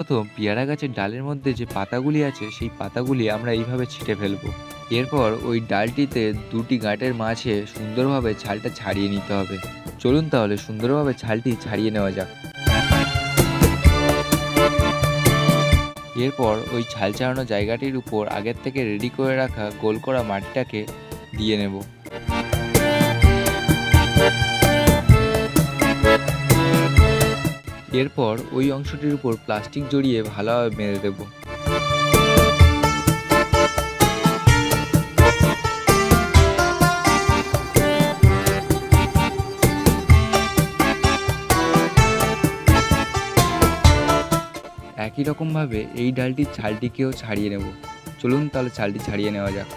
প্রথম পেয়ারা গাছের ডালের মধ্যে যে পাতাগুলি আছে সেই পাতাগুলি আমরা এইভাবে ছিটে ফেলবো। এরপর ওই ডালটিতে দুটি গাঁটের মাঝে সুন্দরভাবে ছালটা ছাড়িয়ে নিতে হবে। চলুন তাহলে সুন্দরভাবে ছালটি ছাড়িয়ে নেওয়া যাক। এরপর ওই ছাল ছাড়ানো জায়গাটির উপর আগের থেকে রেডি করে রাখা গোল করা মাটিটাকে দিয়ে নেব। এরপর ওই অংশটির উপর প্লাস্টিক জড়িয়ে ভালোভাবে বেঁধে দেব। একই রকমভাবে এই ডালটির ছালটিকেও ছাড়িয়ে নেব। চলুন তাহলে ছালটি ছাড়িয়ে নেওয়া যাক।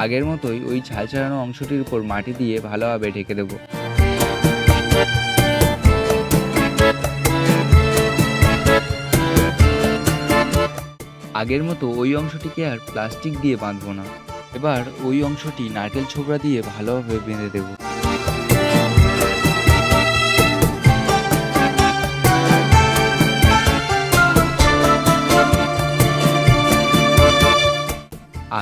আগের মতোই ওই ছাল ছাড়ানো অংশটির উপর মাটি দিয়ে ভালোভাবে ঢেকে দেব। আগের মতো ওই অংশটিকে আর প্লাস্টিক দিয়ে বাঁধবো না। এবার ওই অংশটি নারকেল ছোবড়া দিয়ে ভালোভাবে বেঁধে দেব।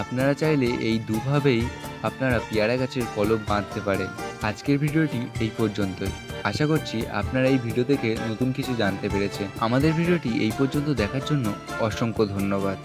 আপনারা চাইলে এই দুভাবেই আপনারা পেয়ারা গাছের কলম বাঁধতে পারেন। আজকের ভিডিওটি এই পর্যন্তই। আশা করছি আপনারা এই ভিডিও থেকে নতুন কিছু জানতে পেরেছেন। আমাদের ভিডিওটি এই পর্যন্ত দেখার জন্য অসংখ্য ধন্যবাদ।